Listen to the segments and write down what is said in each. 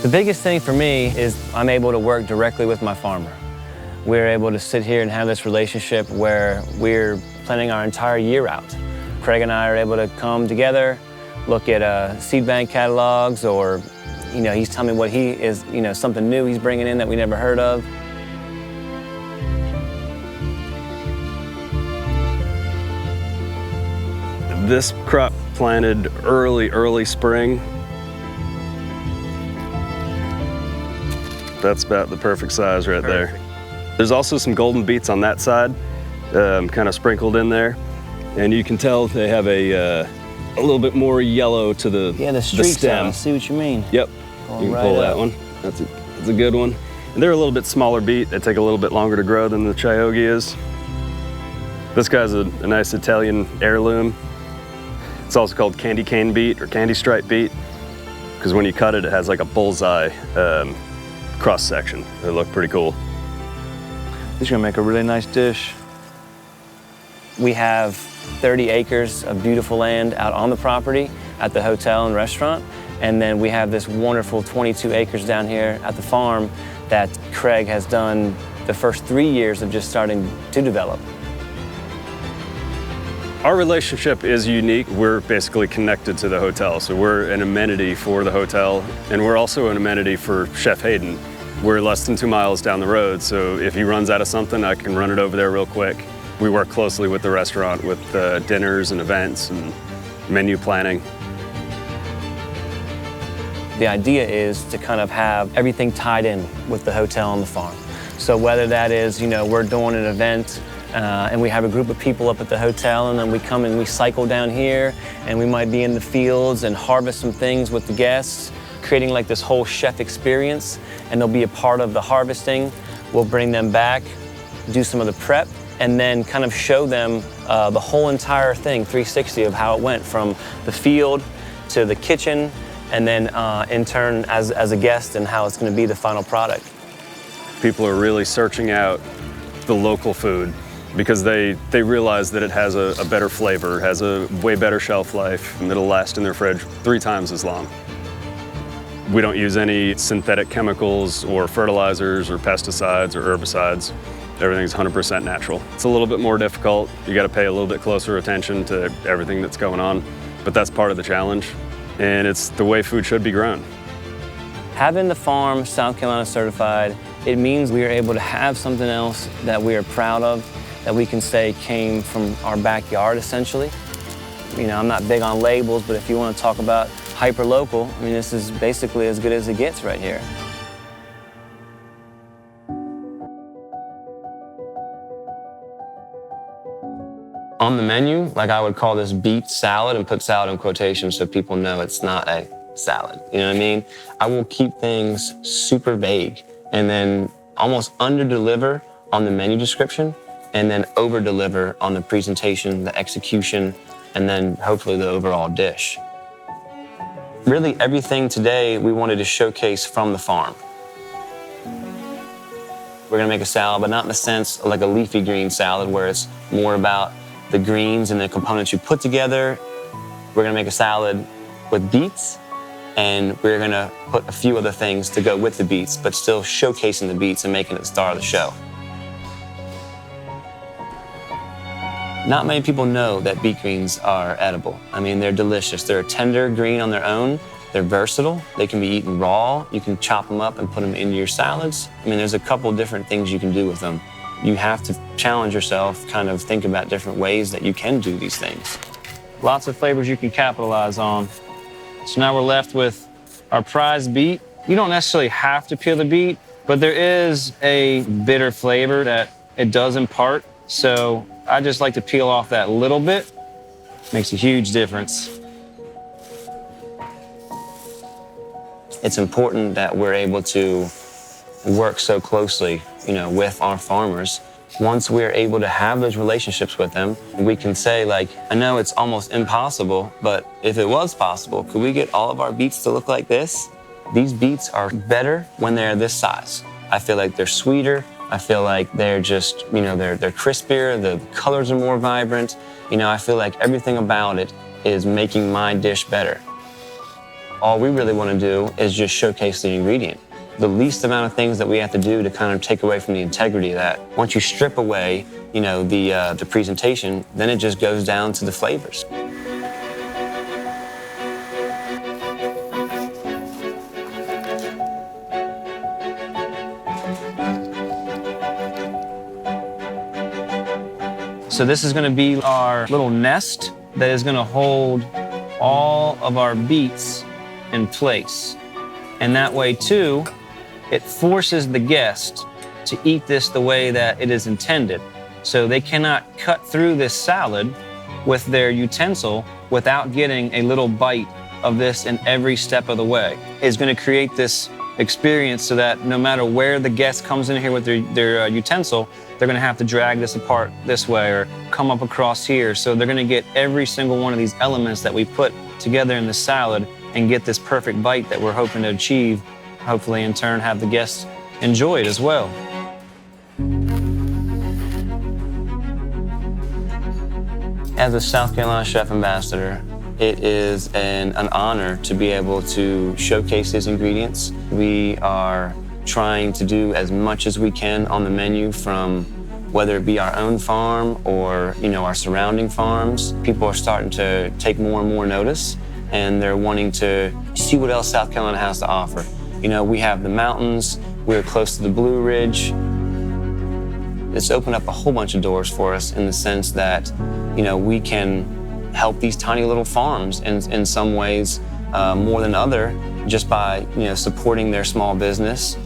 The biggest thing for me is I'm able to work directly with my farmer. We're able to sit here and have this relationship where we're planning our entire year out. Craig and I are able to come together, look at seed bank catalogs, or he's telling me what he is, something new he's bringing in that we never heard of. This crop planted early spring. That's about the perfect size right there. There's also some golden beets on that side, kind of sprinkled in there. And you can tell they have a little bit more yellow to the stem. I see what you mean. Yep, Going you can right pull up. that one. That's a good one. And they're a little bit smaller beet. They take a little bit longer to grow than the Chayogi is. This guy's a nice Italian heirloom. It's also called candy cane beet or candy stripe beet, because when you cut it, it has like a bullseye cross section. They look pretty cool. This is gonna make a really nice dish. We have 30 acres of beautiful land out on the property at the hotel and restaurant. And then we have this wonderful 22 acres down here at the farm that Craig has done the first 3 years of just starting to develop. Our relationship is unique. We're basically connected to the hotel, so we're an amenity for the hotel, and we're also an amenity for Chef Haydn. We're less than 2 miles down the road, so if he runs out of something, I can run it over there real quick. We work closely with the restaurant with dinners and events and menu planning. The idea is to kind of have everything tied in with the hotel and the farm. So whether that is, we're doing an event and we have a group of people up at the hotel, and then we come and we cycle down here, and we might be in the fields and harvest some things with the guests, creating like this whole chef experience, and they'll be a part of the harvesting. We'll bring them back, do some of the prep, and then kind of show them the whole entire thing, 360 of how it went from the field to the kitchen, and then in turn as a guest and how it's gonna be the final product. People are really searching out the local food because they realize that it has a better flavor, has a way better shelf life, and it'll last in their fridge 3 times as long. We don't use any synthetic chemicals or fertilizers or pesticides or herbicides. Everything's 100% natural. It's a little bit more difficult. You gotta pay a little bit closer attention to everything that's going on, but that's part of the challenge, and it's the way food should be grown. Having the farm South Carolina certified, it means we are able to have something else that we are proud of, that we can say came from our backyard, essentially. I'm not big on labels, but if you want to talk about hyper-local, this is basically as good as it gets right here. On the menu, I would call this beet salad and put salad in quotations so people know it's not a salad. You know what I mean? I will keep things super vague and then almost under-deliver on the menu description and then over-deliver on the presentation, the execution, and then hopefully the overall dish. Really everything today we wanted to showcase from the farm. We're gonna make a salad, but not in the sense like a leafy green salad where it's more about the greens and the components you put together. We're gonna make a salad with beets, and we're gonna put a few other things to go with the beets, but still showcasing the beets and making it the star of the show. Not many people know that beet greens are edible. They're delicious. They're a tender green on their own. They're versatile. They can be eaten raw. You can chop them up and put them into your salads. There's a couple different things you can do with them. You have to challenge yourself, kind of think about different ways that you can do these things. Lots of flavors you can capitalize on. So now we're left with our prized beet. You don't necessarily have to peel the beet, but there is a bitter flavor that it does impart. So I just like to peel off that little bit. Makes a huge difference. It's important that we're able to work so closely, with our farmers. Once we're able to have those relationships with them, we can say, I know it's almost impossible, but if it was possible, could we get all of our beets to look like this? These beets are better when they're this size. I feel like they're sweeter. I feel like they're just, they're crispier, the colors are more vibrant. I feel like everything about it is making my dish better. All we really want to do is just showcase the ingredient. The least amount of things that we have to do to kind of take away from the integrity of that. Once you strip away, the presentation, then it just goes down to the flavors. So this is going to be our little nest that is going to hold all of our beets in place. And that way too, it forces the guest to eat this the way that it is intended. So they cannot cut through this salad with their utensil without getting a little bite of this in every step of the way. It's going to create this experience so that no matter where the guest comes in here with their utensil, they're going to have to drag this apart this way or come up across here. So they're going to get every single one of these elements that we put together in the salad and get this perfect bite that we're hoping to achieve, hopefully in turn have the guests enjoy it as well. As a South Carolina Chef Ambassador, it is an honor to be able to showcase these ingredients. We are trying to do as much as we can on the menu, from whether it be our own farm or our surrounding farms. People are starting to take more and more notice, and they're wanting to see what else South Carolina has to offer. We have the mountains, we're close to the Blue Ridge. It's opened up a whole bunch of doors for us in the sense that we can help these tiny little farms in some ways more than other, just by supporting their small business,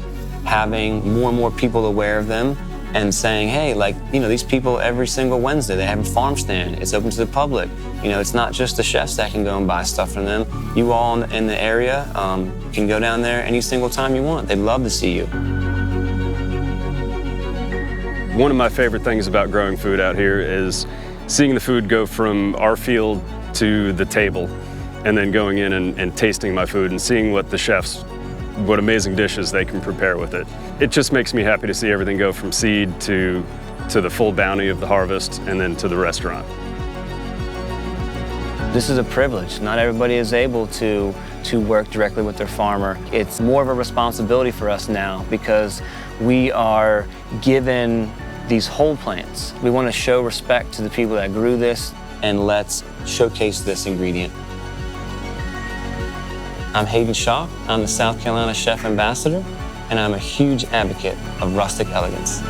having more and more people aware of them, and saying, hey, these people every single Wednesday, they have a farm stand. It's open to the public. It's not just the chefs that can go and buy stuff from them. You all in the area can go down there any single time you want. They'd love to see you. One of my favorite things about growing food out here is seeing the food go from our field to the table, and then going in and tasting my food and seeing what the chefs, what amazing dishes they can prepare with it. It just makes me happy to see everything go from seed to the full bounty of the harvest and then to the restaurant. This is a privilege. Not everybody is able to work directly with their farmer. It's more of a responsibility for us now because we are given these whole plants. We want to show respect to the people that grew this, and let's showcase this ingredient. I'm Haydn Shaak. I'm the South Carolina Chef Ambassador, and I'm a huge advocate of rustic elegance.